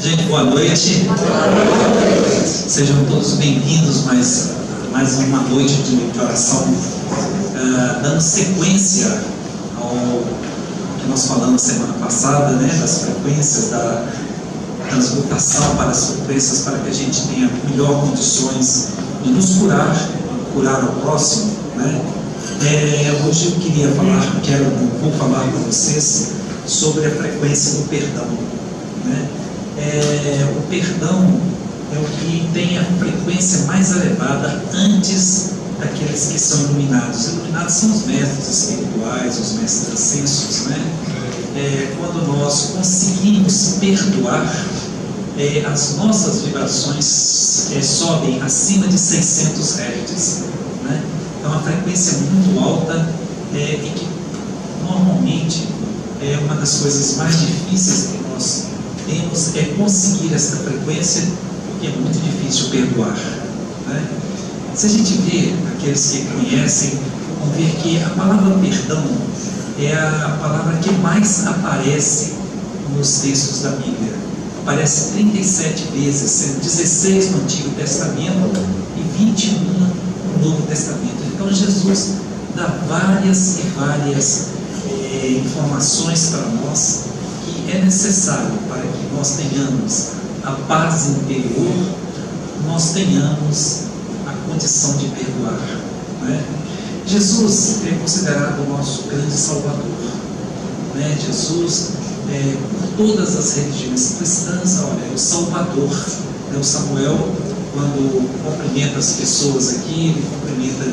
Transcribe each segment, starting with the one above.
Gente, boa noite. Sejam todos bem-vindos mais uma noite de oração, dando sequência ao que nós falamos semana passada, né, das frequências, da transmutação para as frequências, para que a gente tenha melhor condições de nos curar ao próximo, né? Hoje eu vou falar para vocês sobre a frequência do perdão, né? O perdão é o que tem a frequência mais elevada antes daqueles que são iluminados. Iluminados são os mestres espirituais, os mestres ascensos, né? Quando nós conseguimos perdoar, as nossas vibrações sobem acima de 600 Hz, né? É uma frequência muito alta e que normalmente é uma das coisas mais difíceis que nós temos, é conseguir essa frequência, porque é muito difícil perdoar, né? Se a gente vê, aqueles que conhecem, vão ver que a palavra perdão é a palavra que mais aparece nos textos da Bíblia. Aparece 37 vezes, sendo 16 no Antigo Testamento e 21 no Novo Testamento. Então Jesus dá várias e várias informações para nós que é necessário para que nós tenhamos a paz interior, nós tenhamos a condição de perdoar, né? Jesus é considerado o nosso grande Salvador, né? Jesus, por todas as religiões cristãs, olha, é o Salvador, né? O Samuel, quando cumprimenta as pessoas aqui, ele cumprimenta,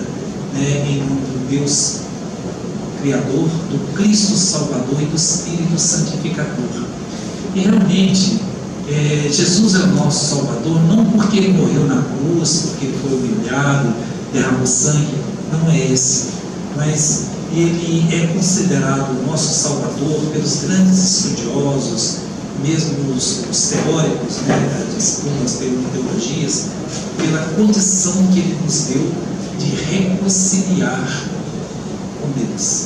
né, em nome do Deus Criador, do Cristo Salvador e do Espírito Santificador. E realmente, Jesus é o nosso Salvador, não porque ele morreu na cruz, porque ele foi humilhado, derramou sangue, não é esse, mas ele é considerado o nosso Salvador pelos grandes estudiosos, mesmo os teóricos, né, das teologias, pela condição que ele nos deu de reconciliar com Deus,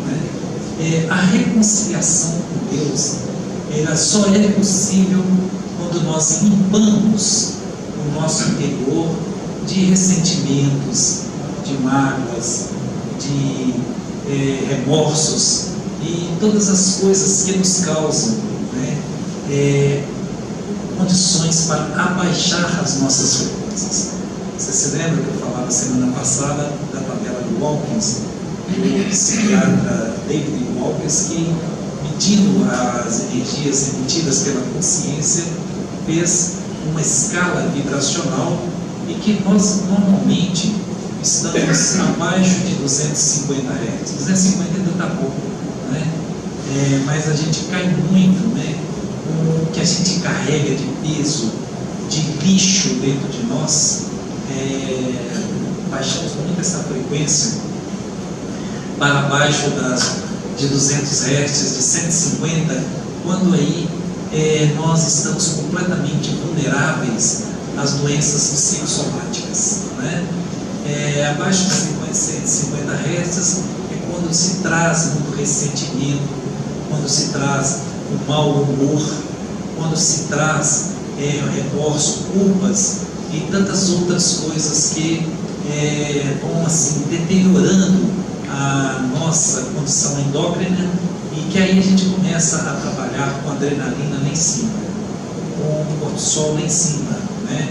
né? A reconciliação com Deus, ela só é possível quando nós limpamos o nosso interior de ressentimentos, de mágoas, de remorsos e todas as coisas que nos causam, né, condições para abaixar as nossas frequências. Você se lembra que eu falava semana passada da tabela de Wilkins, do psiquiatra David Wilkins, que, medindo as energias emitidas pela consciência, fez uma escala vibracional e que nós normalmente estamos abaixo de 250 Hz. 250 ainda está pouco, né? Mas a gente cai muito, né? O que a gente carrega de peso, de lixo dentro de nós, baixamos muito essa frequência para baixo de 200 Hz, de 150, quando aí nós estamos completamente vulneráveis às doenças psicossomáticas, né? Abaixo de 150 Hz é quando se traz muito ressentimento, quando se traz o mau humor, quando se traz remorso, culpas e tantas outras coisas que vão assim deteriorando a nossa condição endócrina, e que aí a gente começa a trabalhar com adrenalina lá em cima, com cortisol lá em cima, né?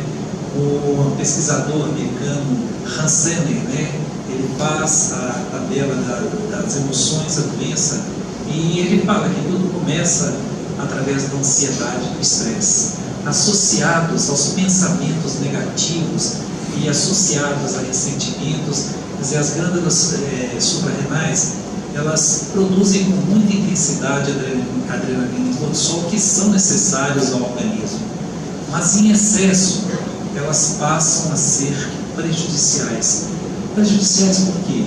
O pesquisador americano Hans Senner, né, ele faz a tabela das emoções, a doença, e ele fala que tudo começa através da ansiedade, do estresse, associados aos pensamentos negativos e associados a ressentimentos. Quer dizer, as glândulas suprarrenais, elas produzem com muita intensidade adrenalina e cortisol, que são necessários ao organismo, mas em excesso elas passam a ser prejudiciais. Prejudiciais por quê?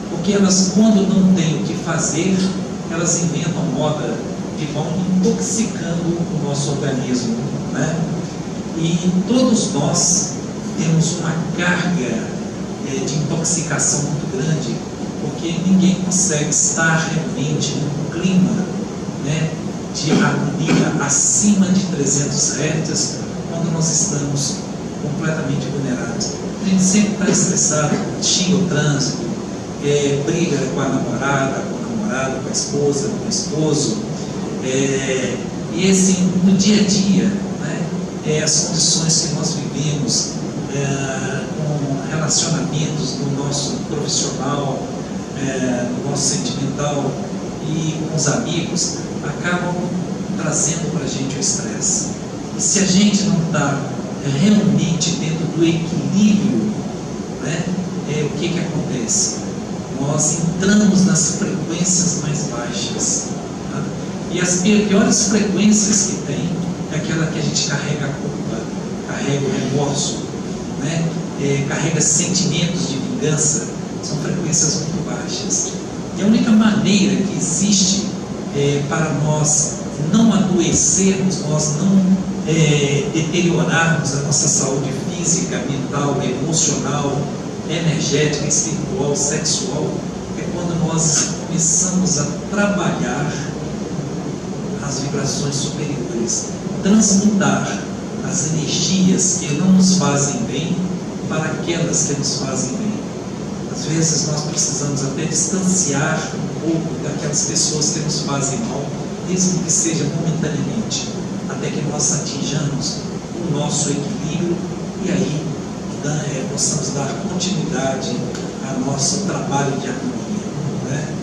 Porque elas, quando não têm o que fazer, elas inventam moda e vão intoxicando o nosso organismo, né? E todos nós temos uma carga de intoxicação muito grande, porque ninguém consegue estar realmente num clima, né, de harmonia acima de 300 Hz, quando nós estamos completamente vulneráveis. A gente sempre está estressado, xinga o trânsito, briga com a namorada, com a esposa, com o esposo, e assim, no dia a dia, né, as condições que nós vivemos, com relacionamentos no nosso profissional, no nosso sentimental e com os amigos, acabam trazendo para a gente o estresse. E se a gente não está realmente dentro do equilíbrio, né, o que acontece? Nós entramos nas frequências mais baixas, tá? E as piores frequências que tem é aquela que a gente carrega a culpa, carrega o remorso, né? Carrega sentimentos de vingança. São frequências muito baixas. E a única maneira que existe para nós não adoecermos, nós não deteriorarmos a nossa saúde física, mental, emocional, energética, espiritual, sexual, é quando nós começamos a trabalhar as vibrações superiores, transmutar as energias que não nos fazem bem para aquelas que nos fazem bem. Às vezes nós precisamos até distanciar um pouco daquelas pessoas que nos fazem mal, mesmo que seja momentaneamente, até que nós atinjamos o nosso equilíbrio e aí possamos dar continuidade ao nosso trabalho de harmonia, né?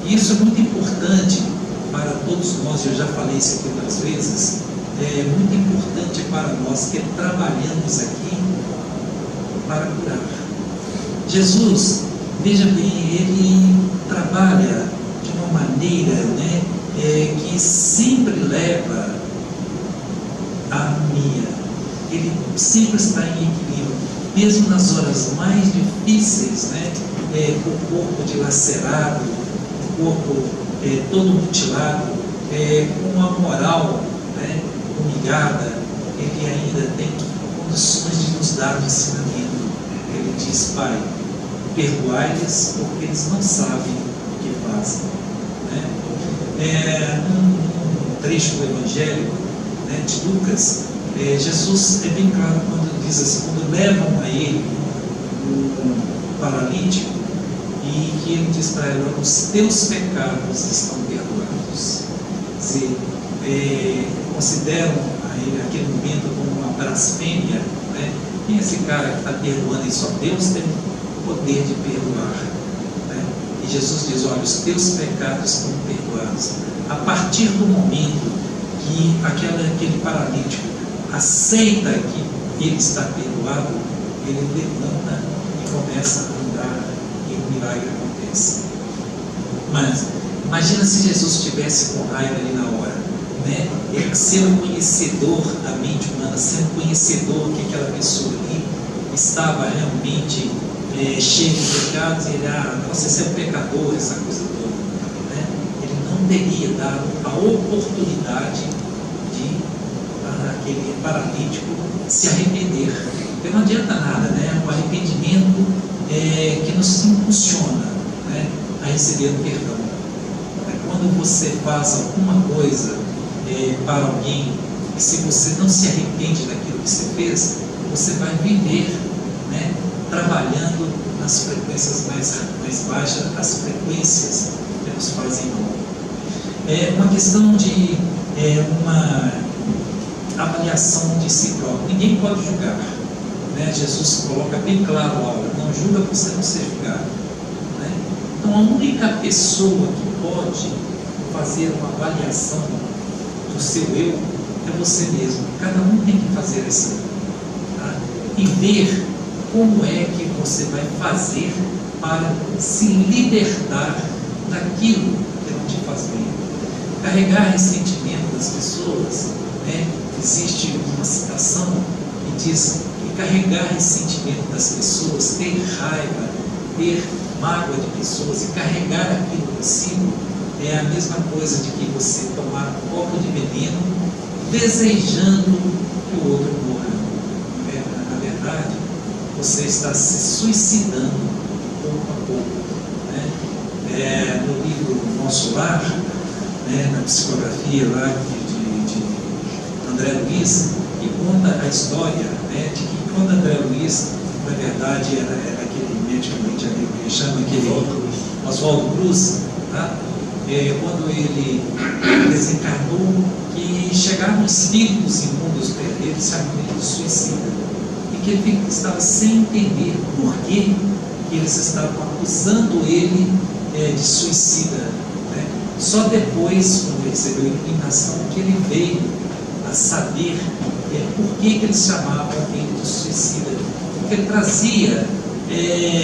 E isso é muito importante para todos nós. Eu já falei isso aqui outras vezes. É muito importante para nós que trabalhamos aqui para curar. Jesus, veja bem, ele trabalha de uma maneira, né, que sempre leva a harmonia. Ele sempre está em equilíbrio, mesmo nas horas mais difíceis, né, o corpo dilacerado, o corpo todo mutilado, com a moral, né, humilhada, ele ainda tem condições de nos dar um ensinamento. Ele diz: Pai, perdoai-lhes porque eles não sabem o que fazem, né? Um trecho do Evangelho, né, de Lucas, Jesus é bem claro quando diz assim, quando levam a ele um paralítico, e que ele diz para ele: os teus pecados estão perdoados. Quer dizer, consideram a ele aquele momento como uma blasfêmia, né? Quem é esse cara que está perdoando? E só Deus tem o poder de perdoar, né? E Jesus diz: olha, os teus pecados estão perdoados. A partir do momento que aquele paralítico aceita que ele está perdoado, ele levanta e começa a andar, e o milagre acontece. Mas imagina se Jesus estivesse com raiva ali na hora, né? Ele sendo conhecedor da mente humana, sendo conhecedor que aquela pessoa ali estava realmente cheia de pecados, e ele: você é um pecador, essa coisa toda, né? Ele não teria dado a oportunidade de aquele paralítico se arrepender, porque não adianta nada, né? O arrependimento que nos impulsiona, né, a receber o perdão. Quando você faz alguma coisa para alguém, e se você não se arrepende daquilo que você fez, você vai viver, né, trabalhando nas frequências mais baixas, as frequências que nos fazem mal. É uma questão de uma avaliação de si próprio. Ninguém pode julgar, né? Jesus coloca bem claro: olha, não julga para você não ser julgado, né? Então a única pessoa que pode fazer uma avaliação do seu eu é você mesmo. Cada um tem que fazer isso, tá? E ver como é que você vai fazer para se libertar daquilo que não te faz bem. Carregar ressentimento das pessoas, né? Existe uma citação que diz que carregar ressentimento das pessoas, ter raiva, ter mágoa de pessoas e carregar aquilo consigo, é a mesma coisa de que você tomar um copo de veneno desejando que o outro morra. Na verdade, você está se suicidando pouco a pouco, né? No livro Nosso Lar, né, na psicografia lá de André Luiz, que conta a história, né, de que quando André Luiz, na verdade, era aquele medicamente que chama aquele Oswaldo Cruz, tá? Quando ele desencarnou, que chegaram espíritos imundos para ele, eles chamam ele de suicida, e que ele estava sem entender por que eles estavam acusando ele de suicida, né? Só depois, quando ele recebeu a iluminação, que ele veio a saber por que eles chamavam ele de suicida, porque ele trazia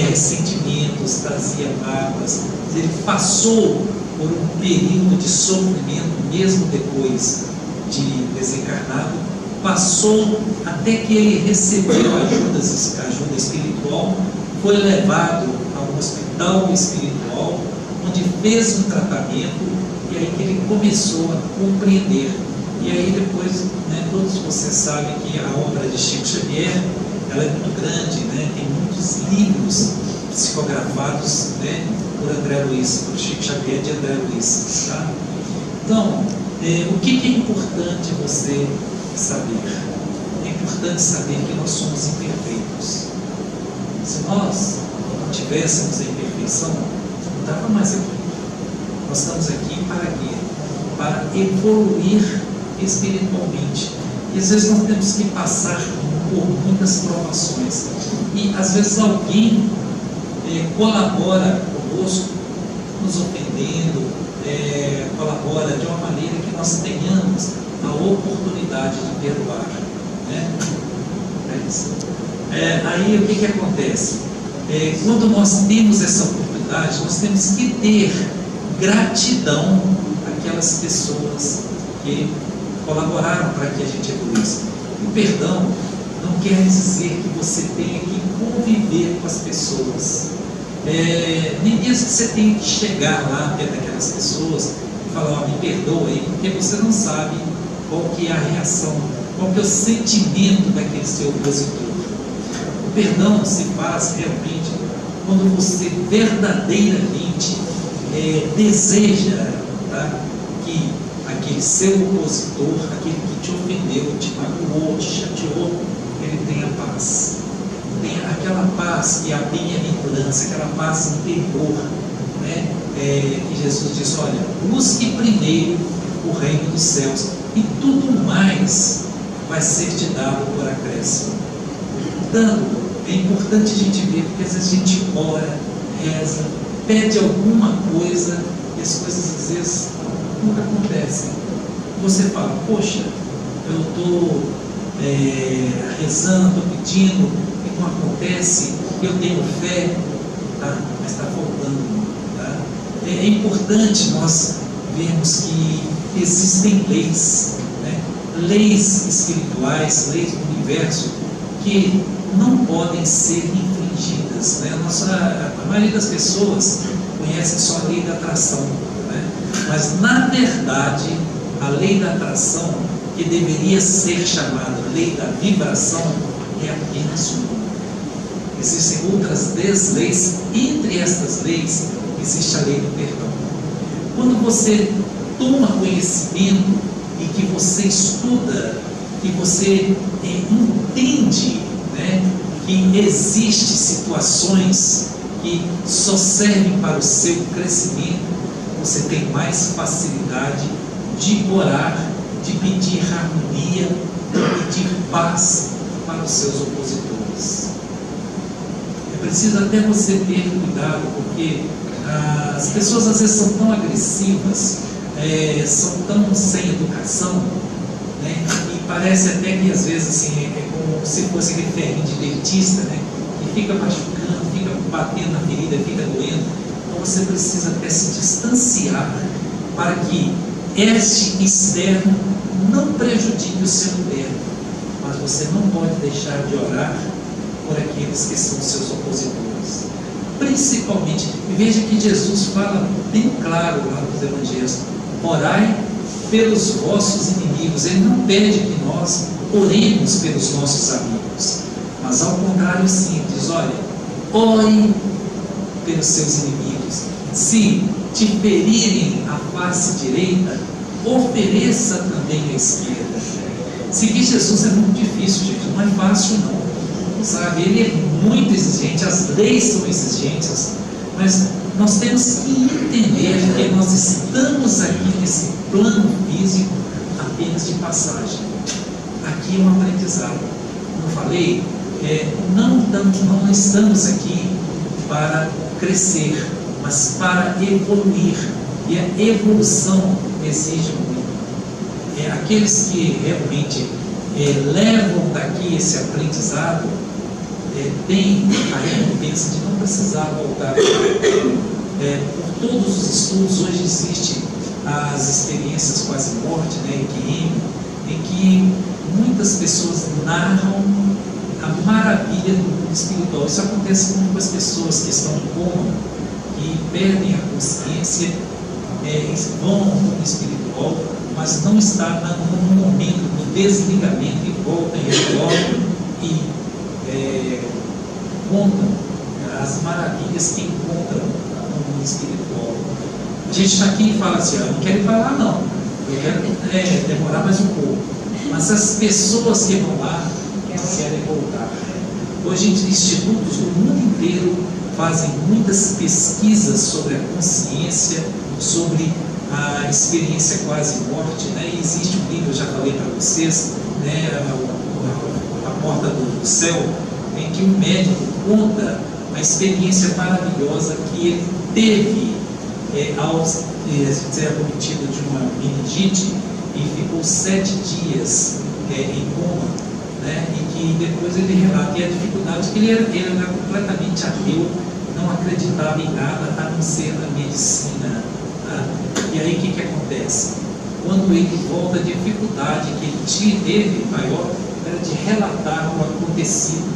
ressentimentos, trazia mágoas, ele passou por um período de sofrimento, mesmo depois de desencarnado, passou até que ele recebeu ajuda espiritual, foi levado a um hospital espiritual, onde fez um tratamento, e aí que ele começou a compreender. E aí depois, né, todos vocês sabem que a obra de Chico Xavier, ela é muito grande, né, tem muitos livros psicografados, né, por André Luiz, por Chico Xavier de André Luiz, tá? Então, o que é importante você saber? É importante saber que nós somos imperfeitos. Se nós não tivéssemos a imperfeição, não estava mais aqui. Nós estamos aqui para quê? Para evoluir espiritualmente. E às vezes nós temos que passar por muitas provações. E às vezes alguém colabora conosco, nos ofendendo, colabora de uma maneira que nós tenhamos a oportunidade de perdoar, né? Aí o que acontece? Quando nós temos essa oportunidade, nós temos que ter gratidão àquelas pessoas que colaboraram para que a gente evoluísse. O perdão não quer dizer que você tenha que conviver com as pessoas, nem mesmo que você tenha que chegar lá perto daquelas pessoas e falar, me perdoa aí, porque você não sabe qual que é a reação, qual que é o sentimento daquele seu opositor. O perdão se faz realmente quando você verdadeiramente deseja, tá, que aquele seu opositor, aquele que te ofendeu, te magoou, te chateou, ele tenha paz. Tenha aquela paz que é a bem-aventurança, aquela paz interior, né? Que Jesus diz, olha, busque primeiro o reino dos céus e tudo mais vai ser te dado por acréscimo. Portanto, é importante a gente ver, porque às vezes a gente ora, reza, pede alguma coisa e as coisas às vezes nunca acontecem. Você fala, poxa, eu estou rezando, estou pedindo e não acontece, eu tenho fé, tá? Mas está faltando, tá? É importante nós vermos que existem leis, né? Leis espirituais, leis do universo, que não podem ser infringidas, né? A maioria das pessoas conhece só a lei da atração, né? Mas na verdade a lei da atração, que deveria ser chamada lei da vibração, é apenas uma. Existem outras 10 leis, entre estas leis existe a lei do perdão. Quando você toma conhecimento e que você estuda, que você entende, né, que existem situações que só servem para o seu crescimento, você tem mais facilidade de orar, de pedir harmonia, de pedir paz para os seus opositores. É preciso até você ter cuidado, porque as pessoas às vezes são tão agressivas, são tão sem educação, né? E parece até que às vezes assim, é como se fosse aquele ferrinho de dentista, né? Que fica machucando, fica batendo na ferida, fica doendo. Então você precisa até se distanciar para que este externo não prejudique o seu interno, mas você não pode deixar de orar por aqueles que são seus opositores. Principalmente, veja que Jesus fala bem claro lá nos evangelhos, orai pelos vossos inimigos. Ele não pede que nós oremos pelos nossos amigos, mas ao contrário sim, diz, olha, ore pelos seus inimigos. Se te ferirem a face direita, ofereça também a esquerda. Seguir Jesus é muito difícil, gente, não é fácil não, sabe? Ele é muito exigente, as leis são exigentes, mas nós temos que entender que nós estamos aqui nesse plano físico apenas de passagem. Aqui é um aprendizado. Como eu falei, não estamos aqui para crescer, mas para evoluir. E a evolução exige muito. Aqueles que realmente levam daqui esse aprendizado têm a recompensa de não precisar voltar. Por todos os estudos, hoje existem as experiências quase-morte, EQM, em que muitas pessoas narram a maravilha do mundo espiritual. Isso acontece com as pessoas que estão em coma, que perdem a consciência, vão ao mundo espiritual, mas não está no momento do desligamento e voltam e retornam e contam as maravilhas que encontram no mundo espiritual. A gente está aqui e fala assim, eu não quero ir para lá não, eu quero demorar mais um pouco, mas as pessoas que vão lá querem voltar. Hoje institutos do mundo inteiro fazem muitas pesquisas sobre a consciência, sobre a experiência quase-morte, e existe um livro, eu já falei para vocês, a Porta do Céu, em que um médico conta a experiência maravilhosa que ele teve ao ser acometido de uma meningite e ficou 7 dias em coma, e que depois ele relata a dificuldade que ele era completamente ateu, não acreditava em nada a não ser na medicina. E aí o que acontece? Quando ele volta, a dificuldade que ele teve maior era de relatar o acontecido,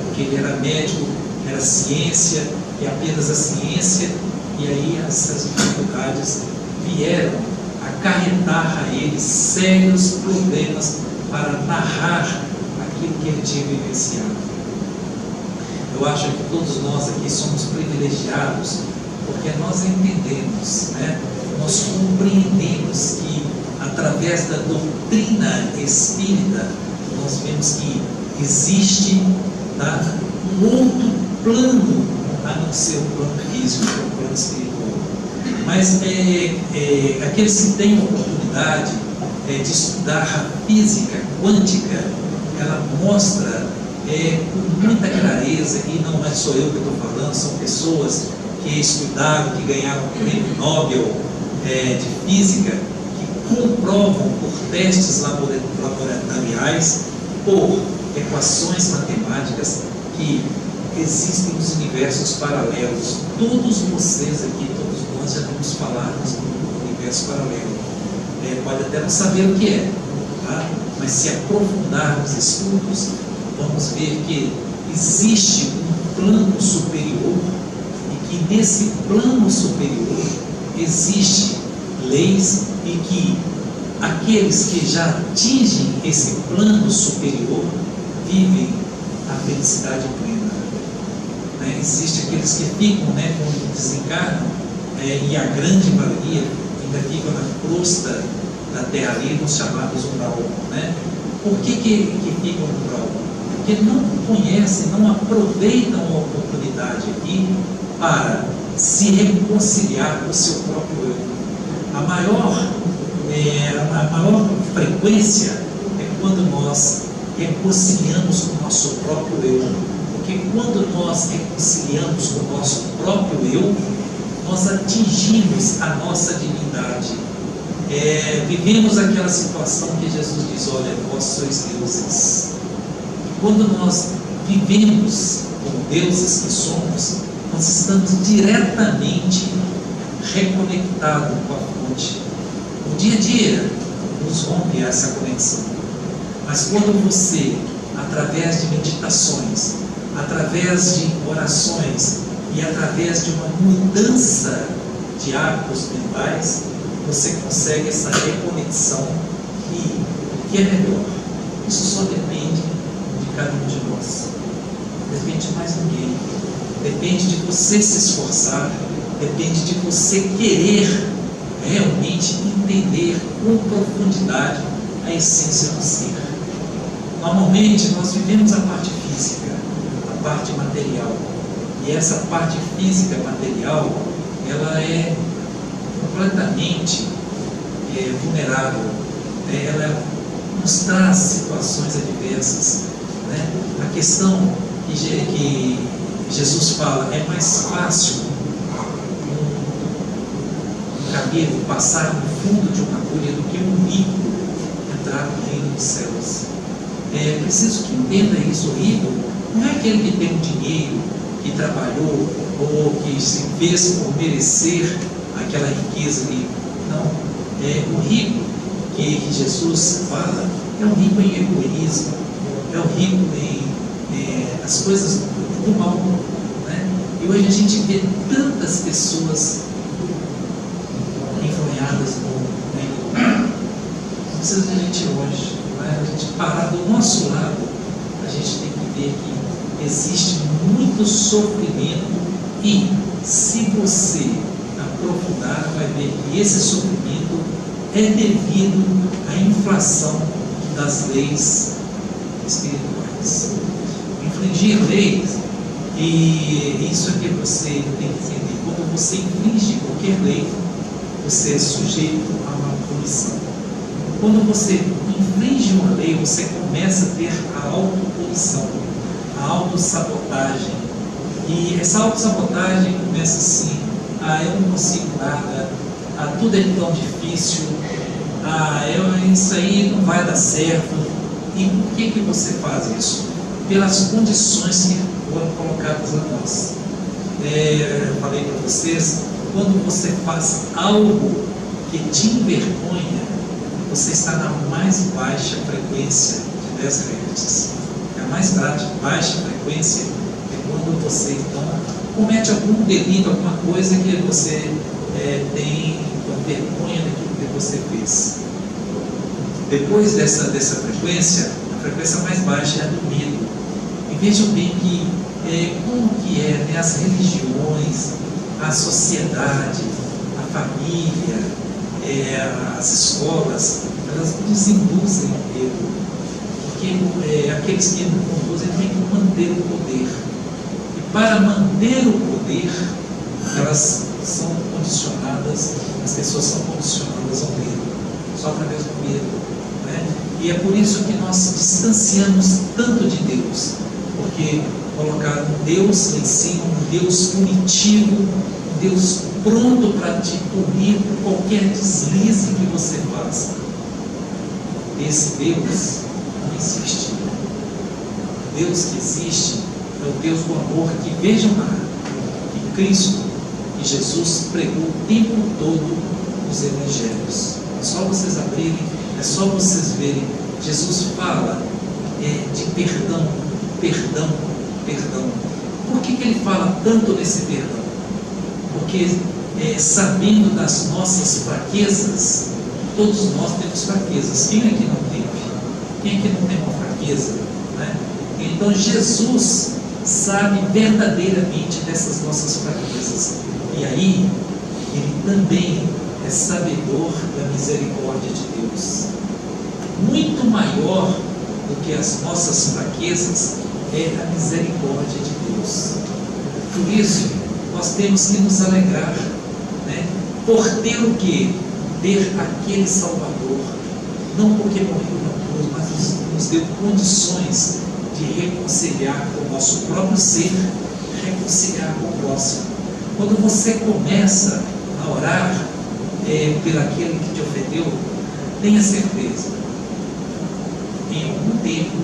porque ele era médico, era ciência, e apenas a ciência, e aí essas dificuldades vieram acarretar a ele sérios problemas para narrar aquilo que ele tinha vivenciado. Eu acho que todos nós aqui somos privilegiados, porque nós entendemos, nós compreendemos que através da doutrina espírita nós vemos que existe um outro plano a não ser o plano físico, o plano espiritual. Mas aqueles que têm a oportunidade de estudar a física quântica, ela mostra com muita clareza, e não é só eu que estou falando, são pessoas que estudaram, que ganharam o prêmio Nobel de Física, que comprovam por testes laboratoriais, por equações matemáticas, que existem os universos paralelos. Todos vocês aqui, todos nós já vamos falar do universo paralelo. Pode até não saber o que é, mas se aprofundarmos estudos, vamos ver que existe um plano superior, e que nesse plano superior existe leis, e que aqueles que já atingem esse plano superior vivem a felicidade plena. Existe aqueles que ficam, quando desencarnam, e a grande maioria ainda fica na crosta da terra ali, os chamados umbral. Por que ficam no umbral? Porque não conhecem, não aproveitam a oportunidade aqui para se reconciliar com o seu próprio eu. A maior frequência é quando nós reconciliamos com o nosso próprio eu. Porque quando nós reconciliamos com o nosso próprio eu, nós atingimos a nossa divindade. Vivemos aquela situação que Jesus diz, olha, vós sois deuses. Quando nós vivemos como deuses que somos, nós estamos diretamente reconectados com a fonte. No dia a dia, nos rompe essa conexão. Mas quando você, através de meditações, através de orações e através de uma mudança de hábitos mentais, você consegue essa reconexão que é melhor. Isso só depende de cada um de nós. Depende de mais ninguém. Depende de você se esforçar, depende de você querer realmente entender com profundidade a essência do ser. Normalmente nós vivemos a parte física, a parte material, e essa parte física material, ela é completamente vulnerável, ela nos traz situações adversas, né? A questão que Jesus fala, é mais fácil um camelo passar no fundo de uma agulha do que um rico entrar no reino dos céus. É preciso que entenda isso. O rico não é aquele que tem um dinheiro, que trabalhou ou que se fez por merecer aquela riqueza ali. Não. O rico que Jesus fala é um rico em egoísmo, é um rico em as coisas do mal, né? E hoje a gente vê tantas pessoas envergonhadas no reino do mal. Não precisa de a gente hoje, né? A gente parar do nosso lado, a gente tem que ver que existe muito sofrimento, e se você aprofundar, vai ver que esse sofrimento é devido à inflação das leis espirituais. Infringir leis, e isso é que você tem que entender. Quando você infringe qualquer lei, você é sujeito a uma punição. Quando você infringe uma lei, você começa a ter a autopunição, a autossabotagem. E essa autossabotagem começa assim: eu não consigo nada, tudo é tão difícil, isso aí não vai dar certo. E por que você faz isso? Pelas condições que foram colocadas a nós. Eu falei para vocês, quando você faz algo que te envergonha, você está na mais baixa frequência de 10 Hz. A mais baixa frequência é quando você então comete algum delito, alguma coisa que você tem vergonha daquilo que você fez. Depois dessa frequência, a frequência mais baixa é a do medo. E vejam bem que como que né, as religiões, a sociedade, a família, as escolas, elas nos induzem ao medo, porque aqueles que nos conduzem têm que manter o poder, e para manter o poder, elas são condicionadas, as pessoas são condicionadas ao medo, só através do medo, né? E é por isso que nós distanciamos tanto de Deus, porque colocaram um Deus lá em cima, um Deus punitivo, um Deus pronto para te punir por qualquer deslize que você faça. Esse Deus não existe. O Deus que existe é o Deus do amor, que vejam lá, que Cristo, que Jesus pregou o tempo todo nos evangelhos. É só vocês abrirem, é só vocês verem. Jesus fala de perdão, perdão, perdão. Por que ele fala tanto desse perdão? Porque sabendo das nossas fraquezas, todos nós temos fraquezas. Quem é que não teve? Quem é que não tem uma fraqueza? Né? Então Jesus sabe verdadeiramente dessas nossas fraquezas. E aí, ele também é sabedor da misericórdia de Deus. Muito maior do que as nossas fraquezas é a misericórdia de Deus. Por isso, nós temos que nos alegrar, né? Por ter o quê? Ter aquele Salvador, não porque morreu na cruz, mas nos deu condições de reconciliar com o nosso próprio ser, reconciliar com o próximo. Quando você começa a orar por aquele que te ofendeu, tenha certeza, em algum tempo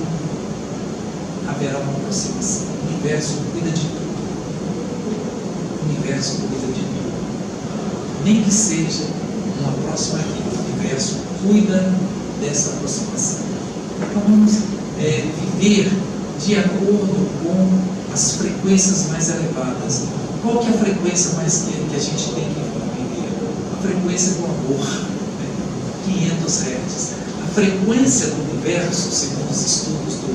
haverá uma aproximação. O universo cuida de tudo. O universo cuida de tudo. Nem que seja uma próxima vida, o universo cuida dessa aproximação. Então vamos viver de acordo com as frequências mais elevadas. Qual que é a frequência mais que a gente tem que viver? A frequência do amor, né? 500 Hz. A frequência do universo, segundo os estudos do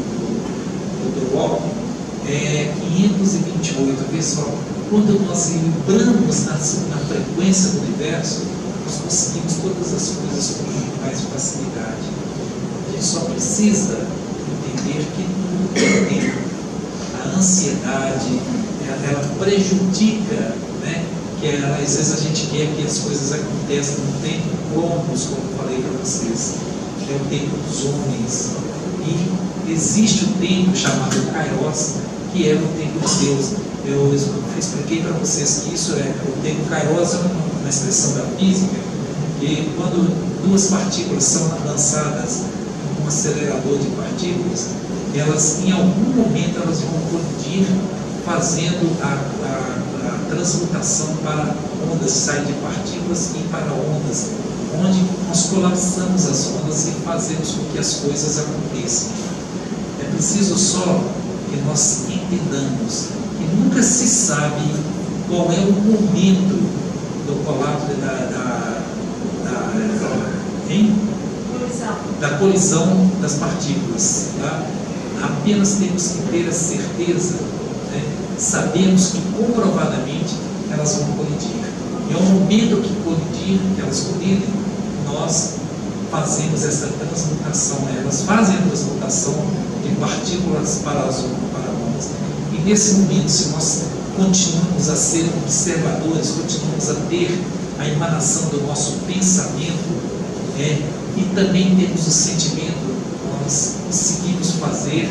Dr. Walton, é 528. Vê só quando nós vibramos na frequência do universo, nós conseguimos todas as coisas com mais facilidade. A gente só precisa entender que tudo tem tempo. A ansiedade, ela prejudica, né? Que às vezes a gente quer que as coisas aconteçam no tempo cronos, como eu falei para vocês. É o tempo dos homens. E existe o tempo chamado Kairos, que é o tempo de Deus. Eu expliquei para vocês que isso o tempo Kairos é uma expressão da física, que quando duas partículas são lançadas num acelerador de partículas, elas em algum momento elas vão colidir, fazendo a transmutação para ondas, sai de partículas e para ondas, onde nós colapsamos as ondas e fazemos com que as coisas aconteçam. É preciso só que nós entendamos que nunca se sabe qual é o momento do colapso da colisão das partículas. Tá? Apenas temos que ter a certeza, né? Sabemos que comprovadamente elas vão colidir. E ao momento que colidir, que elas colidem, nós fazemos essa transmutação, né? Elas fazem a transmutação de partículas para as ondas. E nesse momento, se nós continuamos a ser observadores, continuamos a ter a emanação do nosso pensamento, e também temos o sentimento, nós conseguimos fazer,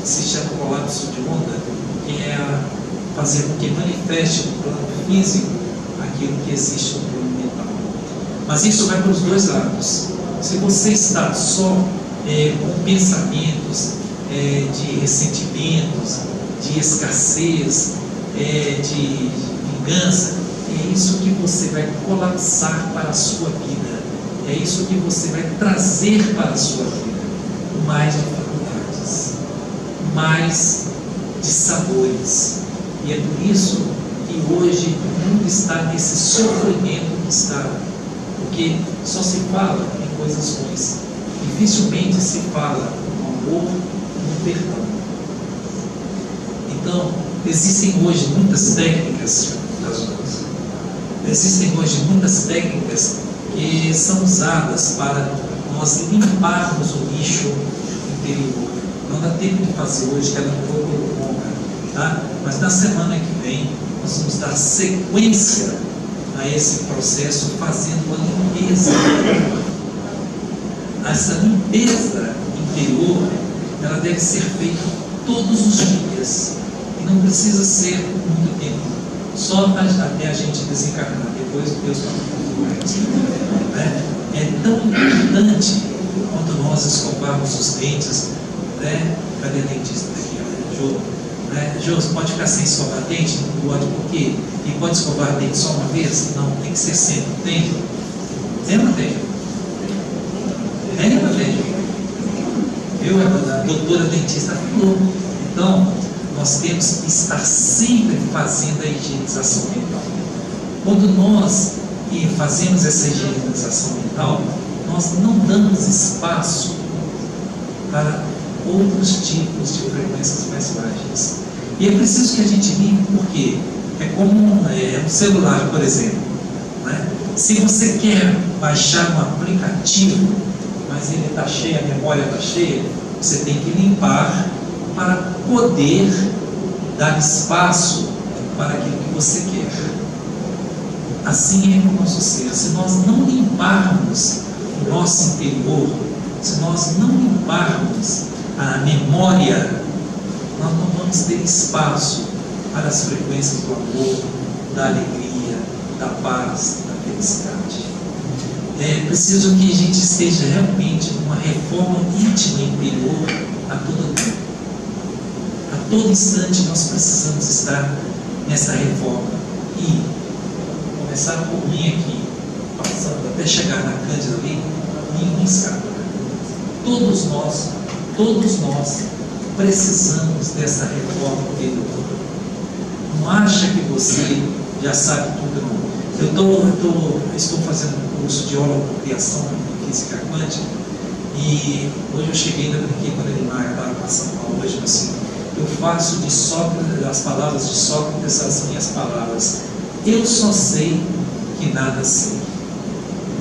se chama colapso de onda, que é fazer com que manifeste no plano físico aquilo que existe no plano mental. Mas isso vai para os dois lados. Se você está só com pensamentos de ressentimentos, de escassez, de vingança, é isso que você vai colapsar para a sua vida. É isso que você vai trazer para a sua vida. Mais dificuldades, mais dissabores. E é por isso que hoje o mundo está nesse sofrimento que está. Porque só se fala em coisas ruins. Dificilmente se fala no amor e no perdão. Então, existem hoje muitas técnicas que são usadas para nós limparmos o lixo interior. Não dá tempo de fazer hoje, que ela não foi longa, tá? Mas na semana que vem nós vamos dar sequência a esse processo, fazendo a limpeza. Essa limpeza interior, ela deve ser feita todos os dias. E não precisa ser por muito tempo, só até a gente desencarnar. Depois Deus vai fazer, né? É tão importante quando nós escovarmos os dentes, né? Cadê a dentista aqui? Jô, né? Jô, você pode ficar sem escovar dente? Não pode, por quê? E pode escovar dente só uma vez? Não, tem que ser sempre. Tem? Tem ou não tem? Tem ou não tem? Eu, a doutora dentista falou. Então, nós temos que estar sempre fazendo a higienização mental. Quando nós fazemos essa higienização mental, nós não damos espaço para outros tipos de frequências mais baixas. E é preciso que a gente limpe, porque é como um celular, por exemplo, né? Se você quer baixar um aplicativo, mas ele está cheio, a memória está cheia, você tem que limpar para poder dar espaço para aquilo que você quer. Assim é com o nosso ser. Se nós não limparmos o nosso interior, se nós não limparmos a memória, nós não vamos ter espaço para as frequências do amor, da alegria, da paz, da felicidade. É preciso que a gente esteja realmente numa reforma íntima interior a todo tempo. A todo instante nós precisamos estar nessa reforma. E começar por mim aqui, passando até chegar na Cândida ali, uma escada. Todos nós precisamos dessa reforma interior. Não acha que você já sabe tudo, não. Eu estou fazendo um curso de holocriação em física quântica, e hoje eu cheguei, ainda brinquei com a Elimar, estava passando mal hoje, assim, eu faço de Sócrates, as palavras de Sócrates, as minhas palavras. Eu só sei que nada sei.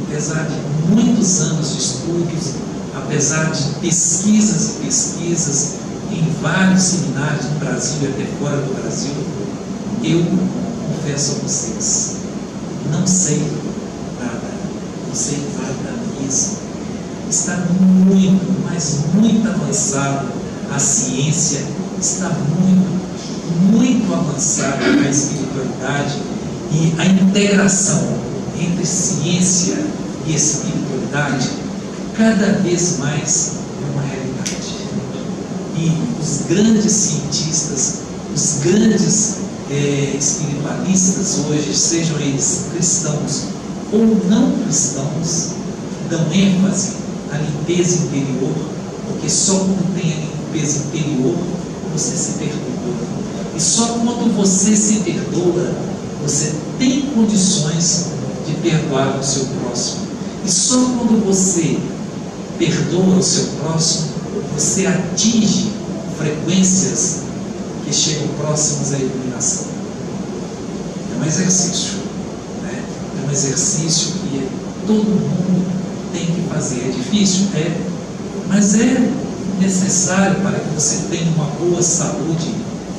Apesar de muitos anos de estudos, apesar de pesquisas e pesquisas em vários seminários no Brasil e até fora do Brasil, eu confesso a vocês, não sei nada, não sei nada mesmo. Está muito, mas muito avançado a ciência, está muito avançada a espiritualidade, e a integração entre ciência e espiritualidade cada vez mais é uma realidade. E os grandes cientistas, os grandes espiritualistas hoje, sejam eles cristãos ou não cristãos, dão ênfase à limpeza interior, porque só quando tem a limpeza interior você se perdoa. E só quando você se perdoa, você tem condições de perdoar o seu próximo. E só quando você perdoa o seu próximo, você atinge frequências que chegam próximas à iluminação. É um exercício, né? É um exercício que todo mundo tem que fazer. É difícil? É, mas é necessário para que você tenha uma boa saúde,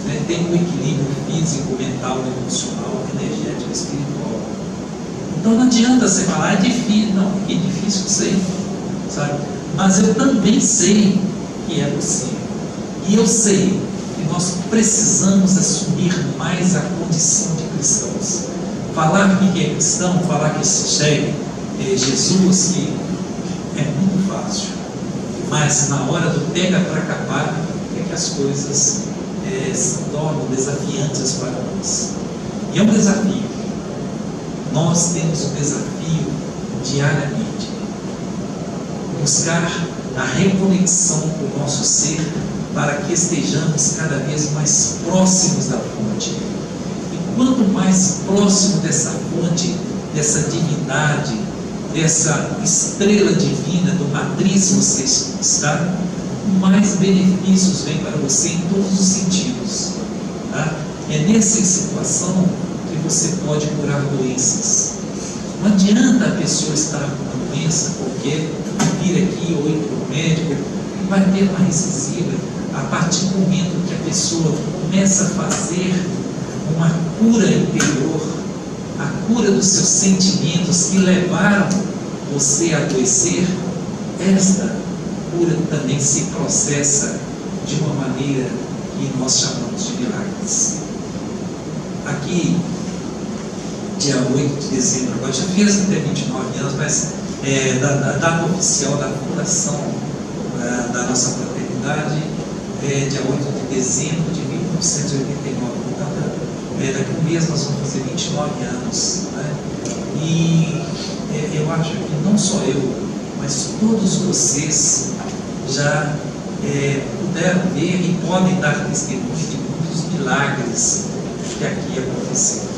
né? Tenha um equilíbrio físico, mental, emocional, energético, espiritual. Então não adianta você falar, é difícil. Não, que difícil, sei, sabe? Mas eu também sei que é possível. E eu sei que nós precisamos assumir mais a condição de cristãos. Falar que é cristão, falar que se segue Jesus, que é muito fácil. Mas na hora do pega para capar, é que as coisas se tornam desafiantes para nós. E é um desafio. Nós temos um desafio diariamente. Buscar a reconexão com o nosso ser para que estejamos cada vez mais próximos da fonte. E quanto mais próximo dessa fonte, dessa divindade, dessa estrela divina, do matriz você está, mais benefícios vêm para você em todos os sentidos. Tá? É nessa situação que você pode curar doenças. Não adianta a pessoa estar com uma doença qualquer, vir aqui ou ir para o médico, vai ter uma incisiva. A partir do momento que a pessoa começa a fazer uma cura interior, a cura dos seus sentimentos que levaram você a adoecer, esta cura também se processa de uma maneira que nós chamamos de milagres. Aqui, dia 8 de dezembro, agora já fez até 29 anos, mas da data oficial da fundação da nossa fraternidade, dia 8 de dezembro de 1989, portanto, daqui a um mês nós vamos fazer 29 anos, né? E eu acho que não só eu, mas todos vocês já puderam ver e podem dar testemunho de muitos milagres que aqui aconteceram.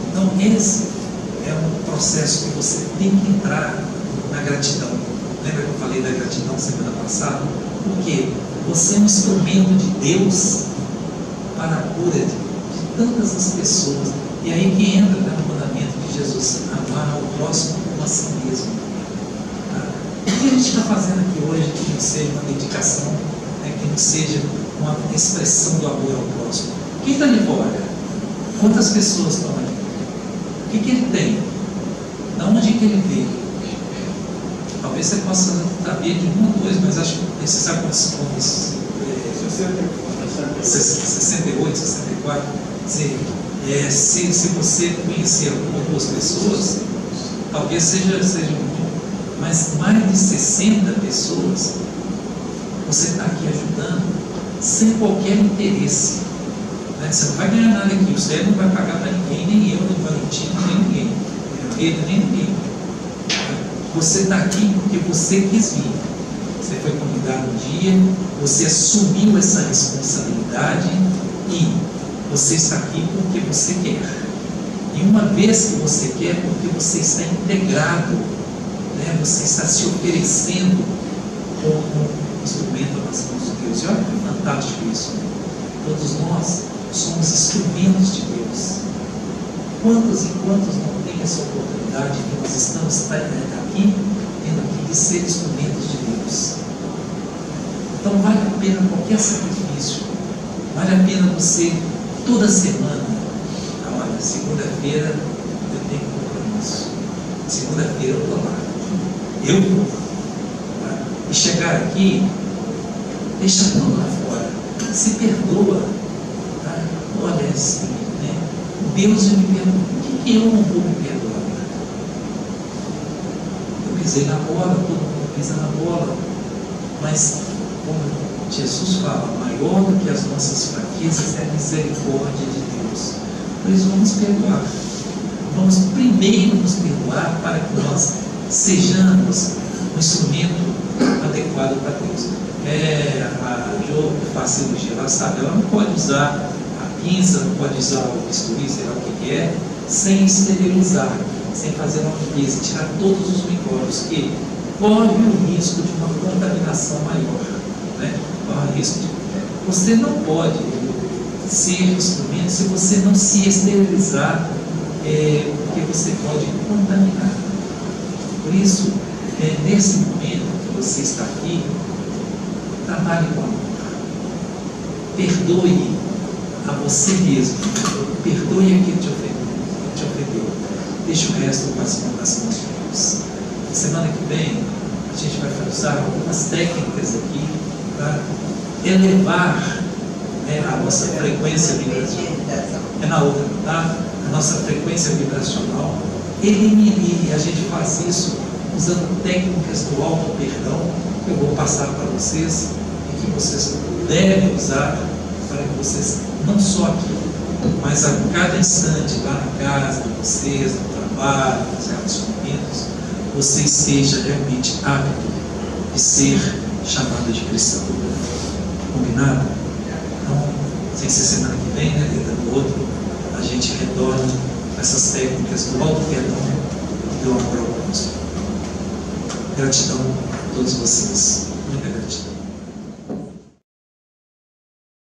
Então esse é um processo que você tem que entrar na gratidão. Lembra que eu falei da gratidão semana passada? Porque você é um instrumento de Deus para a cura de tantas as pessoas. E aí que entra no mandamento de Jesus, amar ao próximo como a si mesmo. Tá? O que a gente está fazendo aqui hoje que não seja uma dedicação, né, que não seja uma expressão do amor ao próximo? Quem está de fora? Quantas pessoas estão aqui? O que ele tem? Da onde que ele veio? Talvez você possa saber de uma coisa, mas acho que você sabe quantos 68, 64. Se você conhecer uma ou duas pessoas, talvez seja muito, mas mais de 60 pessoas você está aqui ajudando sem qualquer interesse. Né? Você não vai ganhar nada aqui, você não vai pagar para ninguém, nem eu, nem Valentino, nem ninguém, nem ninguém. Você está aqui porque você quis vir. Você foi convidado um dia, você assumiu essa responsabilidade e você está aqui porque você quer. E uma vez que você quer, porque você está integrado, né? Você está se oferecendo como instrumento nas mãos de Deus. E olha que fantástico isso. Todos nós somos instrumentos de Deus. Quantos e quantos não têm essa oportunidade que nós estamos aqui, tendo aqui de ser instrumentos de Deus? Então vale a pena qualquer sacrifício, vale a pena você, toda semana, olha, segunda-feira eu tenho compromisso, segunda-feira eu estou lá, eu vou, tá? E chegar aqui, deixa tudo lá fora, se perdoa, tá? Olha assim, né? Deus já me perdoou, por que eu não vou me perdoar? Eu pisei na bola, todo mundo pisa na bola, mas como Jesus fala, maior do que as nossas fraquezas é a misericórdia de Deus. Por isso vamos perdoar. Vamos primeiro nos perdoar para que nós sejamos um instrumento adequado para Deus. A Jo que faz cirurgia, ela sabe, ela não pode usar a pinça, não pode usar o bisturi, sei lá o que é, sem esterilizar, sem fazer uma limpeza, tirar todos os micróbios que corre o risco de uma contaminação maior. Né? Corre o risco de... Você não pode ser instrumento se você não se esterilizar, porque você pode contaminar. Por isso, nesse momento que você está aqui, trabalhe com amor. Perdoe a você mesmo. Perdoe aquele que te ofendeu. Deixe o resto para as mãos de Deus. Semana que vem, a gente vai usar algumas técnicas aqui para elevar a nossa frequência vibracional. É na outra, tá? A nossa frequência vibracional. E a gente faz isso usando técnicas do auto-perdão, que eu vou passar para vocês e que vocês devem usar para que vocês, não só aqui, mas a cada instante, lá na casa de vocês, no trabalho, nos relacionamentos, você esteja realmente apto de ser chamado de cristão. Combinado? Então, sem ser semana que vem, né, dentro do outro, a gente retorna essas técnicas do auto-perdão e do amor ao próximo. Gratidão a todos vocês.